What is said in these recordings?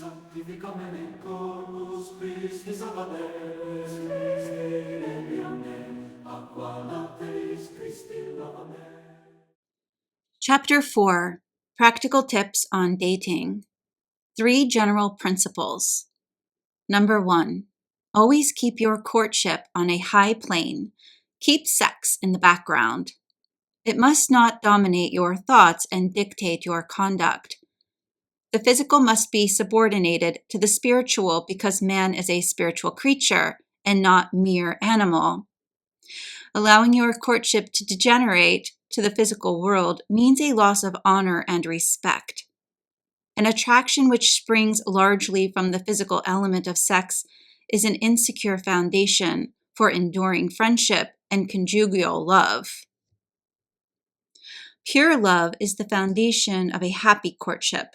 sanctificamene corpus Christi salvadeis, aqua lateis Christi lavame. Chapter 4, Practical Tips on Dating. 3 General Principles. Number 1, always keep your courtship on a high plane. Keep sex in the background. It must not dominate your thoughts and dictate your conduct. The physical must be subordinated to the spiritual because man is a spiritual creature and not mere animal. Allowing your courtship to degenerate to the physical world means a loss of honor and respect. An attraction which springs largely from the physical element of sex is an insecure foundation for enduring friendship and conjugal love. Pure love is the foundation of a happy courtship.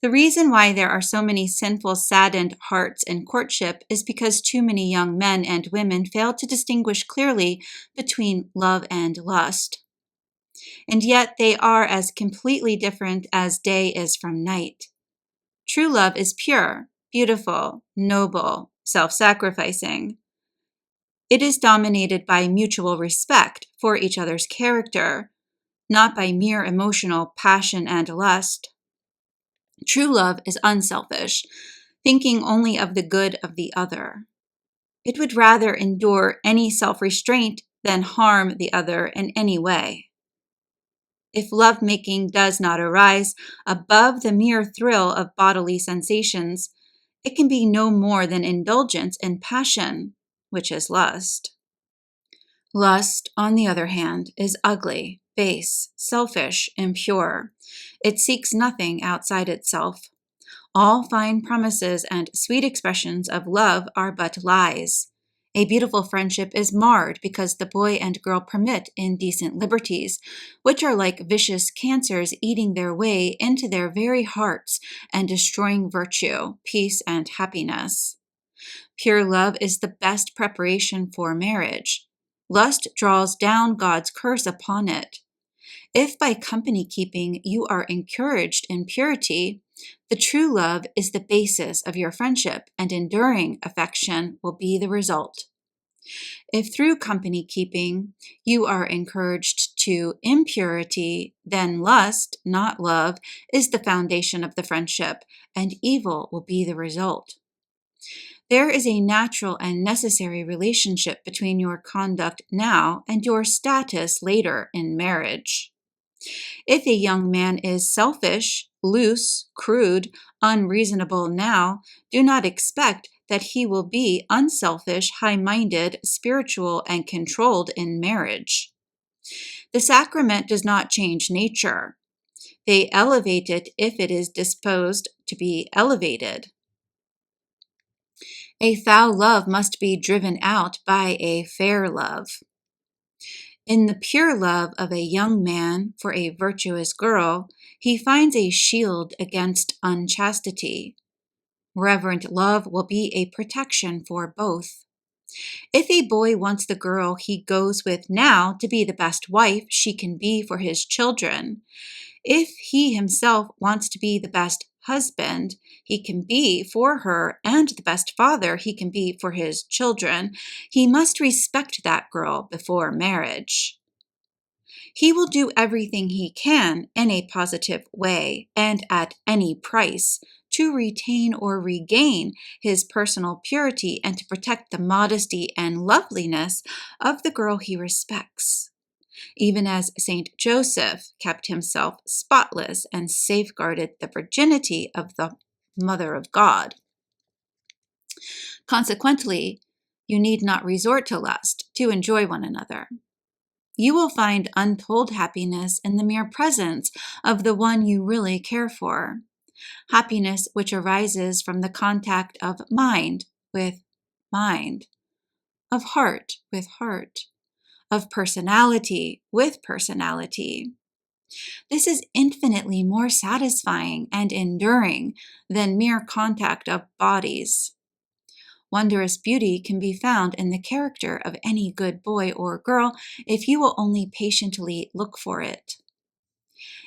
The reason why there are so many sinful, saddened hearts in courtship is because too many young men and women fail to distinguish clearly between love and lust. And yet they are as completely different as day is from night. True love is pure, beautiful, noble, self-sacrificing. It is dominated by mutual respect for each other's character, not by mere emotional passion and lust. True love is unselfish, thinking only of the good of the other. It would rather endure any self-restraint than harm the other in any way. If lovemaking does not arise above the mere thrill of bodily sensations, it can be no more than indulgence in passion, which is lust. Lust, on the other hand, is ugly, base, selfish, impure. It seeks nothing outside itself. All fine promises and sweet expressions of love are but lies. A beautiful friendship is marred because the boy and girl permit indecent liberties, which are like vicious cancers eating their way into their very hearts and destroying virtue, peace, and happiness. Pure love is the best preparation for marriage. Lust draws down God's curse upon it. If by company keeping you are encouraged in purity, the true love is the basis of your friendship, and enduring affection will be the result. If through company keeping you are encouraged to impurity, then lust, not love, is the foundation of the friendship, and evil will be the result. There is a natural and necessary relationship between your conduct now and your status later in marriage. If a young man is selfish, loose, crude, unreasonable now, do not expect that he will be unselfish, high-minded, spiritual, and controlled in marriage. The sacrament does not change nature. They elevate it if it is disposed to be elevated. A foul love must be driven out by a fair love. In the pure love of a young man for a virtuous girl, he finds a shield against unchastity. Reverent love will be a protection for both. If a boy wants the girl he goes with now to be the best wife she can be for his children, if he himself wants to be the best husband he can be for her and the best father he can be for his children, he must respect that girl before marriage. He will do everything he can in a positive way and at any price to retain or regain his personal purity and to protect the modesty and loveliness of the girl he respects, even as Saint Joseph kept himself spotless and safeguarded the virginity of the Mother of God. Consequently, you need not resort to lust to enjoy one another. You will find untold happiness in the mere presence of the one you really care for, happiness which arises from the contact of mind with mind, of heart with heart, of personality with personality. This is infinitely more satisfying and enduring than mere contact of bodies. Wondrous beauty can be found in the character of any good boy or girl if you will only patiently look for it.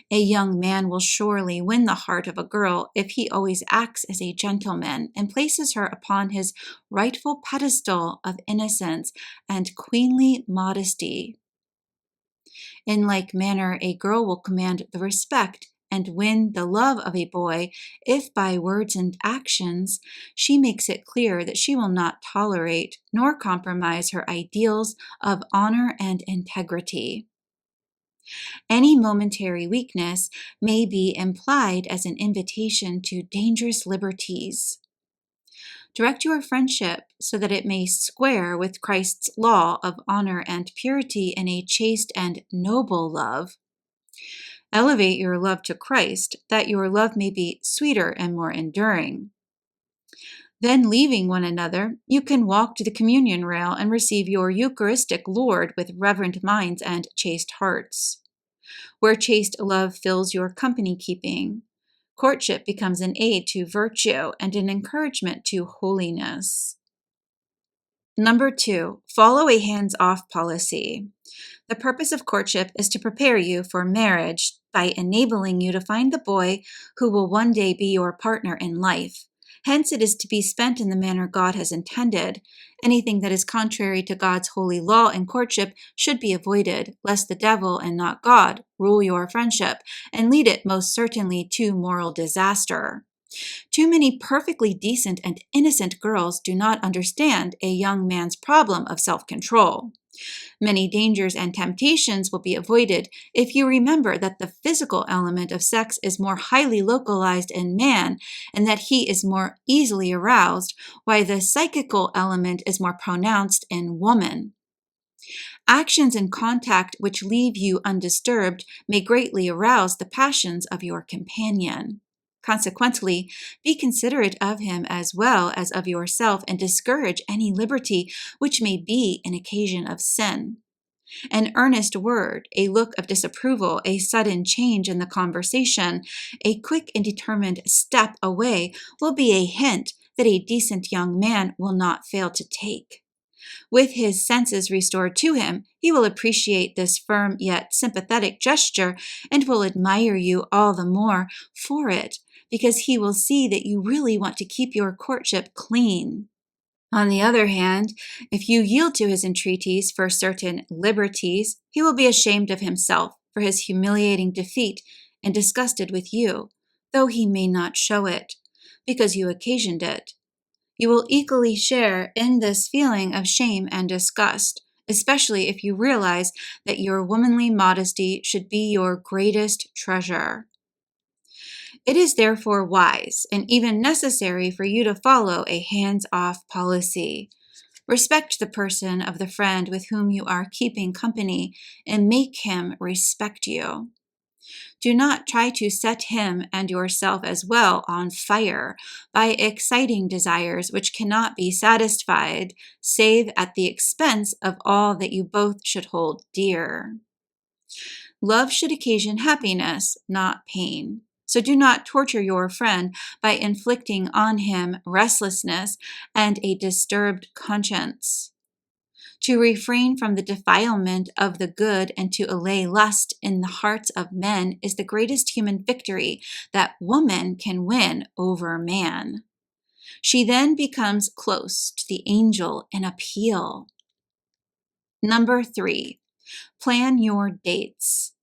A young man will surely win the heart of a girl if he always acts as a gentleman and places her upon his rightful pedestal of innocence and queenly modesty. In like manner, a girl will command the respect and win the love of a boy if by words and actions she makes it clear that she will not tolerate nor compromise her ideals of honor and integrity. Any momentary weakness may be implied as an invitation to dangerous liberties. Direct your friendship so that it may square with Christ's law of honor and purity in a chaste and noble love. Elevate your love to Christ, that your love may be sweeter and more enduring. Then, leaving one another, you can walk to the communion rail and receive your Eucharistic Lord with reverent minds and chaste hearts. Where chaste love fills your company keeping, courtship becomes an aid to virtue and an encouragement to holiness. Number 2, follow a hands-off policy. The purpose of courtship is to prepare you for marriage by enabling you to find the boy who will one day be your partner in life. Hence, it is to be spent in the manner God has intended. Anything that is contrary to God's holy law in courtship should be avoided, lest the devil and not God rule your friendship and lead it most certainly to moral disaster. Too many perfectly decent and innocent girls do not understand a young man's problem of self-control. Many dangers and temptations will be avoided if you remember that the physical element of sex is more highly localized in man and that he is more easily aroused, while the psychical element is more pronounced in woman. Actions in contact which leave you undisturbed may greatly arouse the passions of your companion. Consequently, be considerate of him as well as of yourself and discourage any liberty which may be an occasion of sin. An earnest word, a look of disapproval, a sudden change in the conversation, a quick and determined step away will be a hint that a decent young man will not fail to take. With his senses restored to him, he will appreciate this firm yet sympathetic gesture and will admire you all the more for it, because he will see that you really want to keep your courtship clean. On the other hand, if you yield to his entreaties for certain liberties, he will be ashamed of himself for his humiliating defeat and disgusted with you, though he may not show it, because you occasioned it. You will equally share in this feeling of shame and disgust, especially if you realize that your womanly modesty should be your greatest treasure. It is therefore wise and even necessary for you to follow a hands-off policy. Respect the person of the friend with whom you are keeping company and make him respect you. Do not try to set him and yourself as well on fire by exciting desires which cannot be satisfied save at the expense of all that you both should hold dear. Love should occasion happiness, not pain. So do not torture your friend by inflicting on him restlessness and a disturbed conscience. To refrain from the defilement of the good and to allay lust in the hearts of men is the greatest human victory that woman can win over man. She then becomes close to the angel in appeal. Number 3, plan your dates.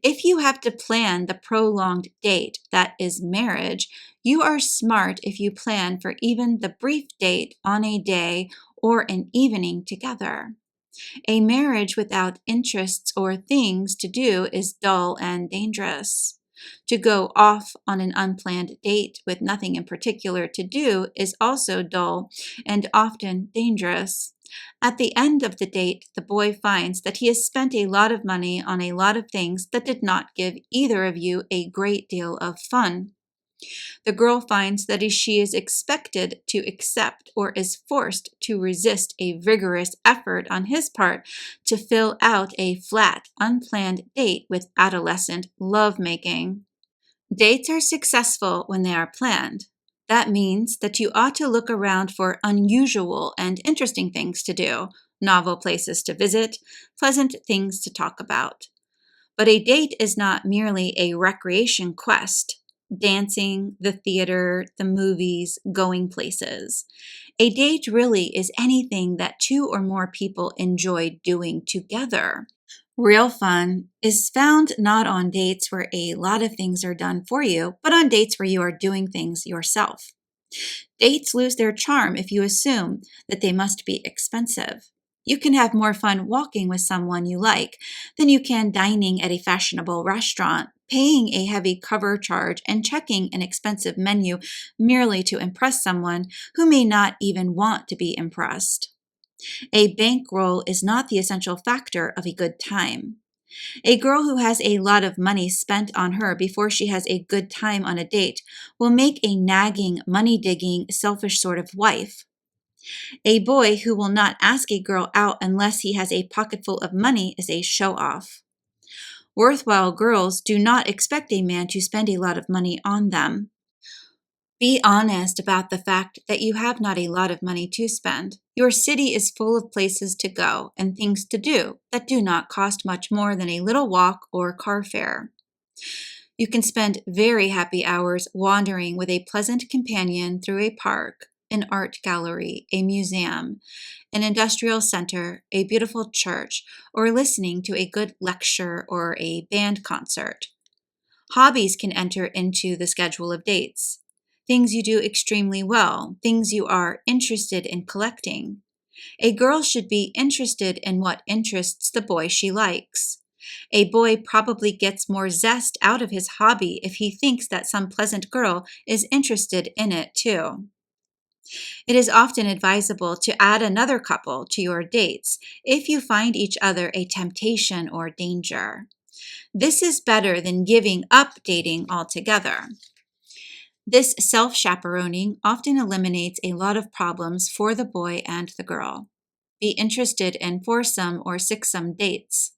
If you have to plan the prolonged date that is marriage, you are smart if you plan for even the brief date on a day or an evening together. A marriage without interests or things to do is dull and dangerous. To go off on an unplanned date with nothing in particular to do is also dull and often dangerous. At the end of the date, the boy finds that he has spent a lot of money on a lot of things that did not give either of you a great deal of fun. The girl finds that she is expected to accept or is forced to resist a vigorous effort on his part to fill out a flat, unplanned date with adolescent lovemaking. Dates are successful when they are planned. That means that you ought to look around for unusual and interesting things to do, novel places to visit, pleasant things to talk about. But a date is not merely a recreation quest. Dancing, the theater, the movies, going places. A date really is anything that two or more people enjoy doing together. Real fun is found not on dates where a lot of things are done for you, but on dates where you are doing things yourself. Dates lose their charm if you assume that they must be expensive. You can have more fun walking with someone you like than you can dining at a fashionable restaurant, paying a heavy cover charge, and checking an expensive menu merely to impress someone who may not even want to be impressed. A bankroll is not the essential factor of a good time. A girl who has a lot of money spent on her before she has a good time on a date will make a nagging, money-digging, selfish sort of wife. A boy who will not ask a girl out unless he has a pocketful of money is a show-off. Worthwhile girls do not expect a man to spend a lot of money on them. Be honest about the fact that you have not a lot of money to spend. Your city is full of places to go and things to do that do not cost much more than a little walk or car fare. You can spend very happy hours wandering with a pleasant companion through a park, an art gallery, a museum, an industrial center, a beautiful church, or listening to a good lecture or a band concert. Hobbies can enter into the schedule of dates. Things you do extremely well, things you are interested in collecting. A girl should be interested in what interests the boy she likes. A boy probably gets more zest out of his hobby if he thinks that some pleasant girl is interested in it too. It is often advisable to add another couple to your dates if you find each other a temptation or danger. This is better than giving up dating altogether. This self-chaperoning often eliminates a lot of problems for the boy and the girl. Be interested in foursome or sixsome dates.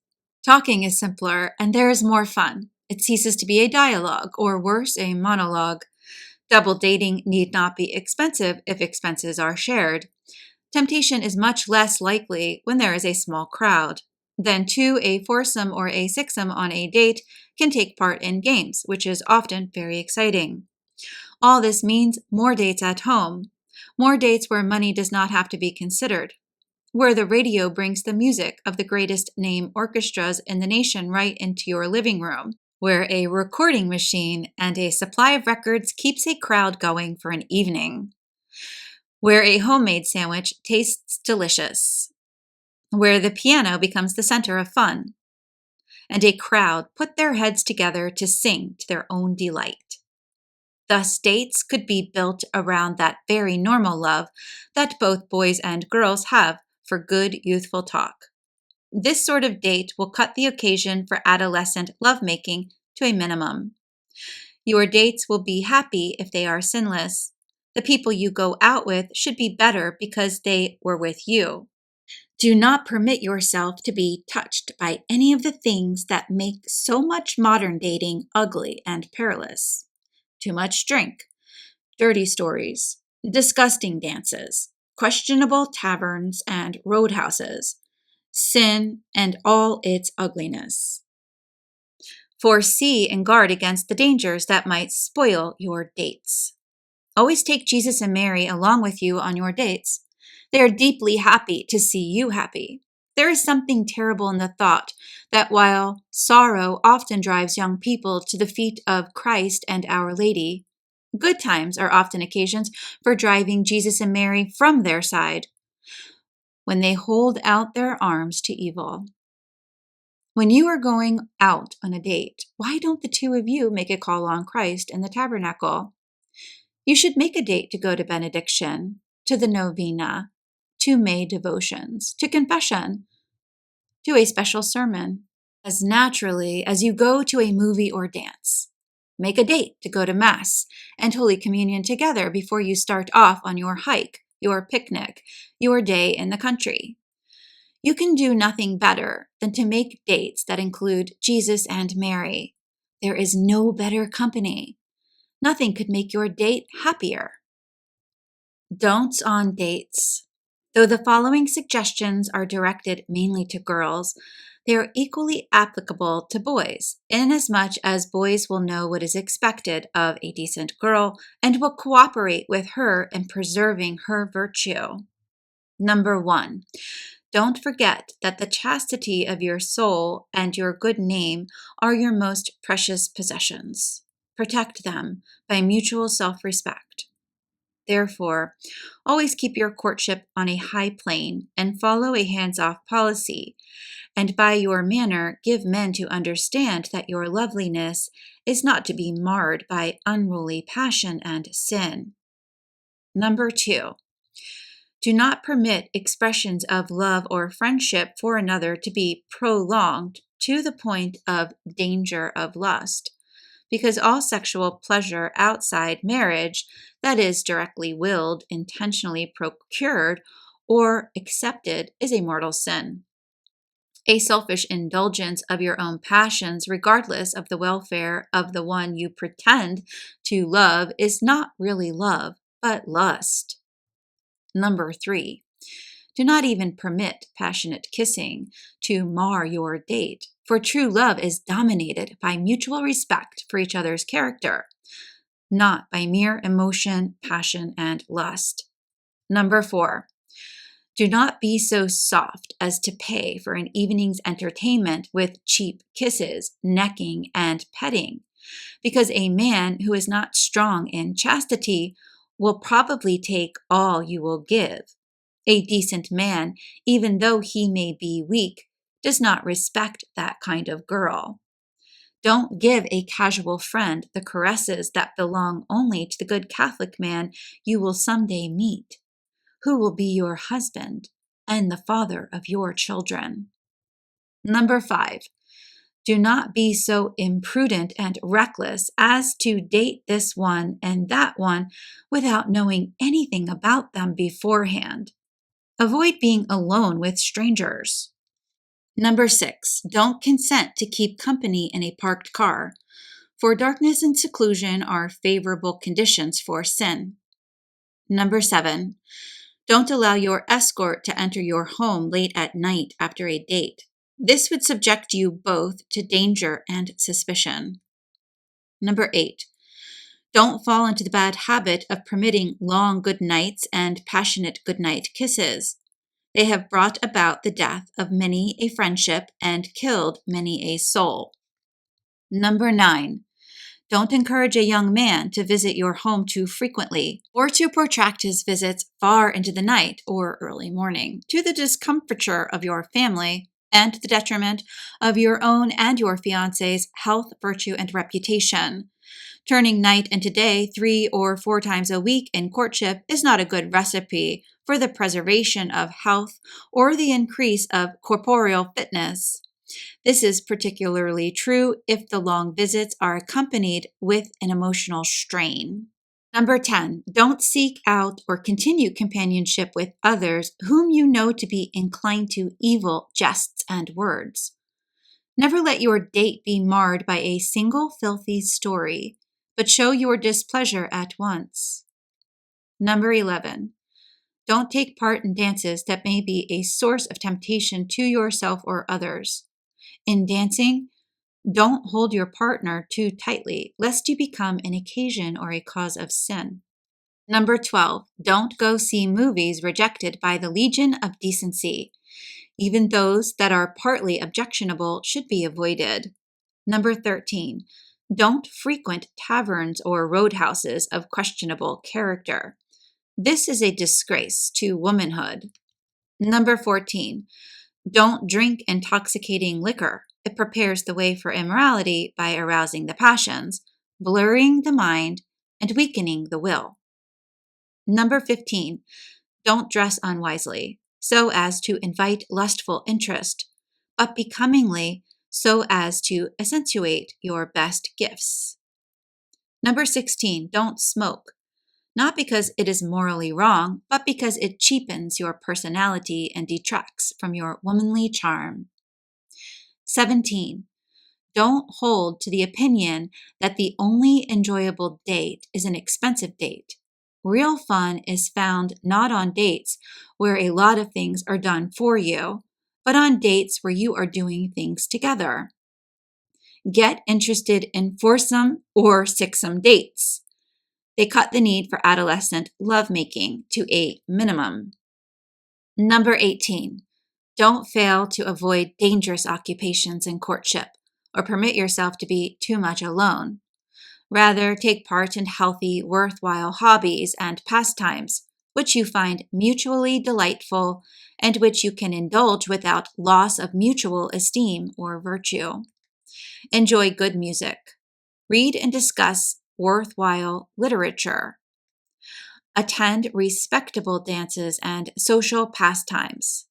Talking is simpler and there is more fun. It ceases to be a dialogue, or worse, a monologue. Double dating need not be expensive if expenses are shared. Temptation is much less likely when there is a small crowd. Then two, a foursome or a sixsome on a date can take part in games, which is often very exciting. All this means more dates at home, more dates where money does not have to be considered, where the radio brings the music of the greatest name orchestras in the nation right into your living room, where a recording machine and a supply of records keeps a crowd going for an evening, where a homemade sandwich tastes delicious, where the piano becomes the center of fun, and a crowd put their heads together to sing to their own delight. Thus, dates could be built around that very normal love that both boys and girls have for good, youthful talk. This sort of date will cut the occasion for adolescent lovemaking to a minimum. Your dates will be happy if they are sinless. The people you go out with should be better because they were with you. Do not permit yourself to be touched by any of the things that make so much modern dating ugly and perilous. Too much drink, dirty stories, disgusting dances, questionable taverns and roadhouses, sin and all its ugliness. Foresee and guard against the dangers that might spoil your dates. Always take Jesus and Mary along with you on your dates. They are deeply happy to see you happy. There is something terrible in the thought that while sorrow often drives young people to the feet of Christ and Our Lady, good times are often occasions for driving Jesus and Mary from their side when they hold out their arms to evil. When you are going out on a date, why don't the two of you make a call on Christ in the tabernacle? You should make a date to go to benediction, to the novena, to May devotions, to confession, to a special sermon, as naturally as you go to a movie or dance. Make a date to go to Mass and Holy Communion together before you start off on your hike, your picnic, your day in the country. You can do nothing better than to make dates that include Jesus and Mary. There is no better company. Nothing could make your date happier. Don'ts on dates. Though the following suggestions are directed mainly to girls, They are equally applicable to boys, inasmuch as boys will know what is expected of a decent girl and will cooperate with her in preserving her virtue. Number 1. Don't forget that the chastity of your soul and your good name are your most precious possessions. Protect them by mutual self-respect. Therefore, always keep your courtship on a high plane and follow a hands-off policy, and by your manner give men to understand that your loveliness is not to be marred by unruly passion and sin. Number 2. Do not permit expressions of love or friendship for another to be prolonged to the point of danger of lust, because all sexual pleasure outside marriage, that is directly willed, intentionally procured, or accepted, is a mortal sin. A selfish indulgence of your own passions, regardless of the welfare of the one you pretend to love, is not really love, but lust. Number 3. Do not even permit passionate kissing to mar your date, for true love is dominated by mutual respect for each other's character, not by mere emotion, passion, and lust. Number 4. Do not be so soft as to pay for an evening's entertainment with cheap kisses, necking, and petting, because a man who is not strong in chastity will probably take all you will give. A decent man, even though he may be weak, does not respect that kind of girl. Don't give a casual friend the caresses that belong only to the good Catholic man you will someday meet, who will be your husband and the father of your children. Number 5. Do not be so imprudent and reckless as to date this one and that one without knowing anything about them beforehand. Avoid being alone with strangers. Number 6. Don't consent to keep company in a parked car, for darkness and seclusion are favorable conditions for sin. Number 7. Don't allow your escort to enter your home late at night after a date. This would subject you both to danger and suspicion. Number 8. Don't fall into the bad habit of permitting long good nights and passionate goodnight kisses. They have brought about the death of many a friendship and killed many a soul. Number 9. Don't encourage a young man to visit your home too frequently or to protract his visits far into the night or early morning, to the discomfiture of your family and the detriment of your own and your fiancé's health, virtue, and reputation. Turning night into day 3 or 4 times a week in courtship is not a good recipe for the preservation of health or the increase of corporeal fitness. This is particularly true if the long visits are accompanied with an emotional strain. Number 10. Don't seek out or continue companionship with others whom you know to be inclined to evil jests and words. Never let your date be marred by a single filthy story, but show your displeasure at once. Number 11. Don't take part in dances that may be a source of temptation to yourself or others. In dancing, don't hold your partner too tightly, lest you become an occasion or a cause of sin. Number 12. Don't go see movies rejected by the legion of decency. Even those that are partly objectionable should be avoided. Number 13. Don't frequent taverns or roadhouses of questionable character. This is a disgrace to womanhood. Number 14. Don't drink intoxicating liquor. It prepares the way for immorality by arousing the passions, blurring the mind, and weakening the will. Number 15. Don't dress unwisely, so as to invite lustful interest, but becomingly, so as to accentuate your best gifts. Number 16. Don't smoke, not because it is morally wrong, but because it cheapens your personality and detracts from your womanly charm. 17. Don't hold to the opinion that the only enjoyable date is an expensive date. Real fun is found not on dates where a lot of things are done for you, but on dates where you are doing things together. Get interested in foursome or sixsome dates. They cut the need for adolescent lovemaking to a minimum. Number 18. Don't fail to avoid dangerous occupations in courtship or permit yourself to be too much alone. Rather, take part in healthy, worthwhile hobbies and pastimes, which you find mutually delightful and which you can indulge without loss of mutual esteem or virtue. Enjoy good music. Read and discuss worthwhile literature. Attend respectable dances and social pastimes,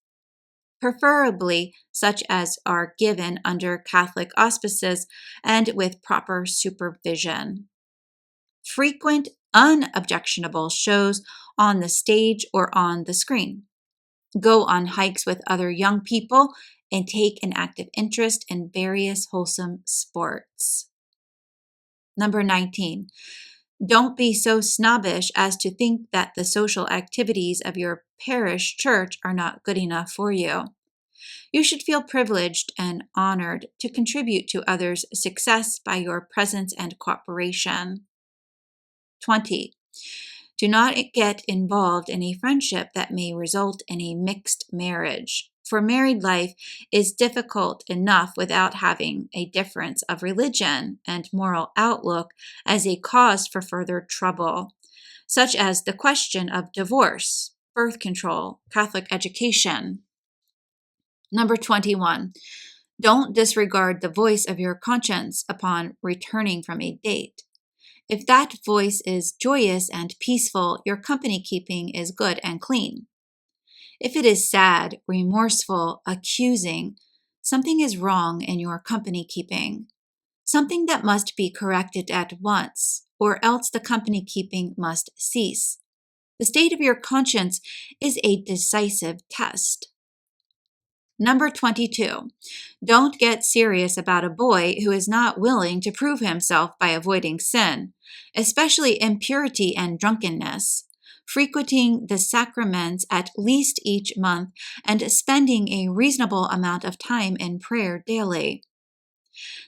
preferably such as are given under Catholic auspices and with proper supervision. Frequent unobjectionable shows on the stage or on the screen. Go on hikes with other young people and take an active interest in various wholesome sports. Number 19. Don't be so snobbish as to think that the social activities of your parish church are not good enough for you. You should feel privileged and honored to contribute to others' success by your presence and cooperation. 20. Do not get involved in a friendship that may result in a mixed marriage, for married life is difficult enough without having a difference of religion and moral outlook as a cause for further trouble, such as the question of divorce, birth control, Catholic education. Number 21. Don't disregard the voice of your conscience upon returning from a date. If that voice is joyous and peaceful, your company keeping is good and clean. If it is sad, remorseful, accusing, something is wrong in your company keeping, something that must be corrected at once, or else the company keeping must cease. The state of your conscience is a decisive test. Number 22. Don't get serious about a boy who is not willing to prove himself by avoiding sin, especially impurity and drunkenness, frequenting the sacraments at least each month, and spending a reasonable amount of time in prayer daily.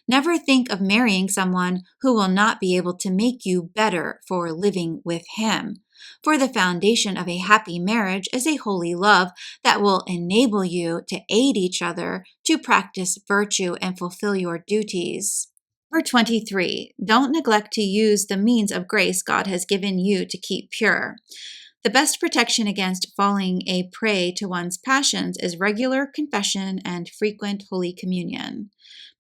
Never think of marrying someone who will not be able to make you better for living with him, for the foundation of a happy marriage is a holy love that will enable you to aid each other to practice virtue and fulfill your duties. Number 23. Don't neglect to use the means of grace God has given you to keep pure. The best protection against falling a prey to one's passions is regular confession and frequent Holy Communion,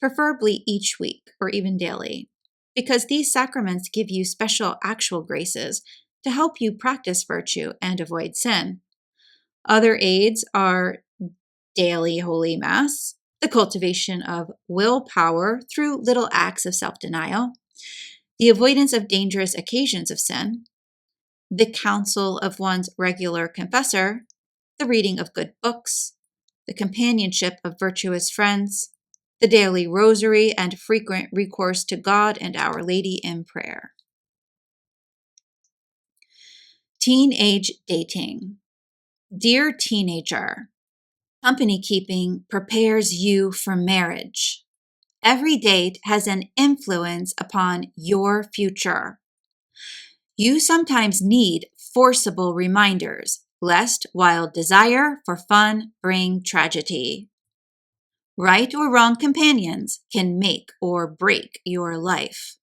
preferably each week or even daily, because these sacraments give you special actual graces to help you practice virtue and avoid sin. Other aids are daily Holy Mass, the cultivation of willpower through little acts of self-denial, the avoidance of dangerous occasions of sin, the counsel of one's regular confessor, the reading of good books, the companionship of virtuous friends, the daily rosary, and frequent recourse to God and Our Lady in prayer. Teenage dating. Dear teenager, company keeping prepares you for marriage. Every date has an influence upon your future. You sometimes need forcible reminders, lest wild desire for fun bring tragedy. Right or wrong companions can make or break your life.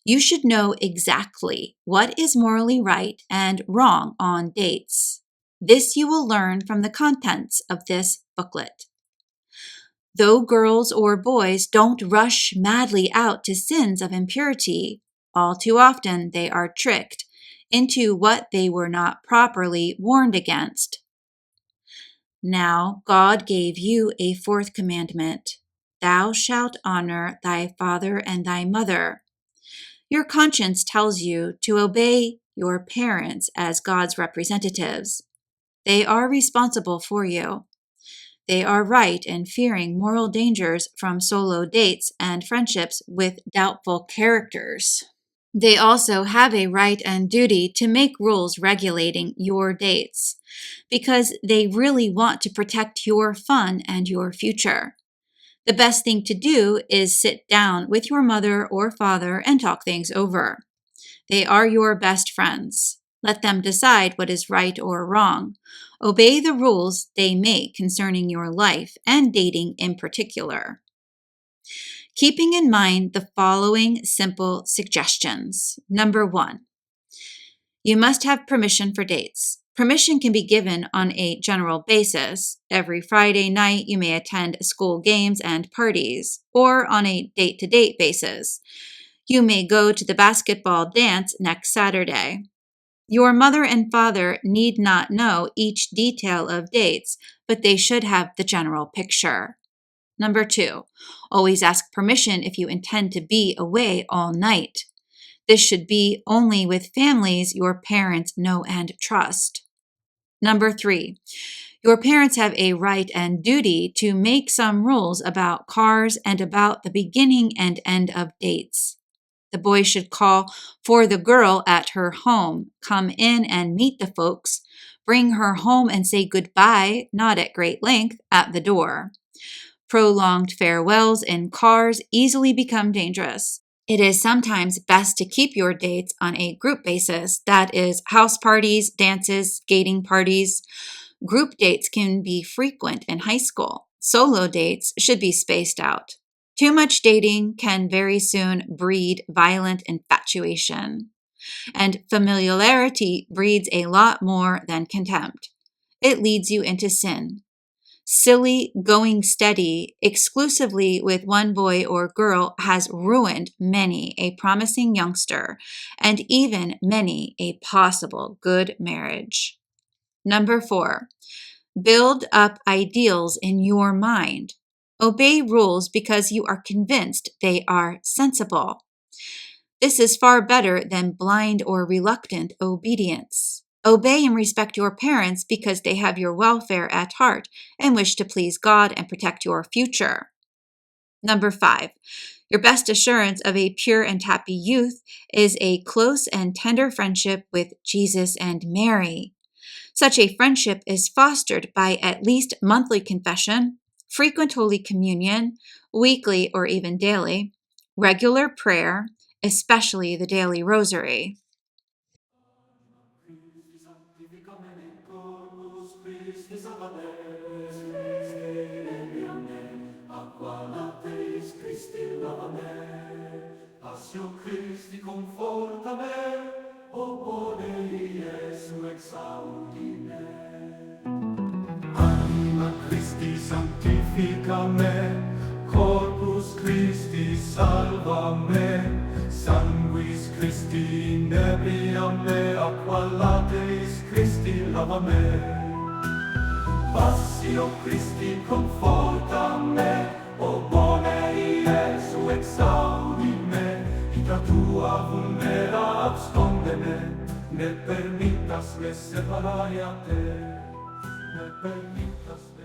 You should know exactly what is morally right and wrong on dates. This you will learn from the contents of this booklet. Though girls or boys don't rush madly out to sins of impurity, all too often they are tricked into what they were not properly warned against. Now God gave you a fourth commandment: Thou shalt honor thy father and thy mother. Your conscience tells you to obey your parents as God's representatives. They are responsible for you. They are right in fearing moral dangers from solo dates and friendships with doubtful characters. They also have a right and duty to make rules regulating your dates, because they really want to protect your fun and your future. The best thing to do is sit down with your mother or father and talk things over. They are your best friends. Let them decide what is right or wrong. Obey the rules they make concerning your life and dating in particular. Keeping in mind the following simple suggestions. Number 1, you must have permission for dates. Permission can be given on a general basis. Every Friday night, you may attend school games and parties, or on a date-to-date basis. You may go to the basketball dance next Saturday. Your mother and father need not know each detail of dates, but they should have the general picture. Number 2, always ask permission if you intend to be away all night. This should be only with families your parents know and trust. Number 3, your parents have a right and duty to make some rules about cars and about the beginning and end of dates. The boy should call for the girl at her home, come in and meet the folks, bring her home and say goodbye, not at great length, at the door. Prolonged farewells in cars easily become dangerous. It is sometimes best to keep your dates on a group basis, that is, house parties, dances, skating parties. Group dates can be frequent in high school. Solo dates should be spaced out. Too much dating can very soon breed violent infatuation, and familiarity breeds a lot more than contempt. It leads you into sin. Silly going steady exclusively with one boy or girl has ruined many a promising youngster and even many a possible good marriage. Number 4, build up ideals in your mind. Obey rules because you are convinced they are sensible. This is far better than blind or reluctant obedience. Obey and respect your parents because they have your welfare at heart and wish to please God and protect your future. Number 5, your best assurance of a pure and happy youth is a close and tender friendship with Jesus and Mary. Such a friendship is fostered by at least monthly confession, frequent Holy Communion, weekly or even daily, regular prayer, especially the daily rosary. Corpus Christi salvames, aqua Teis Christi lavame, passio Christi conforta me, opone Iesu exaudi me. Anima Christi sanctifica me, corpus Christi salva me, sanguis Christi inebria me, aqua lateis Christi lava me. Passio Christi conforta me, o bone Iesu exaudi me, vita tua vulnera absconde me, ne permittas me separare a te, ne permittas me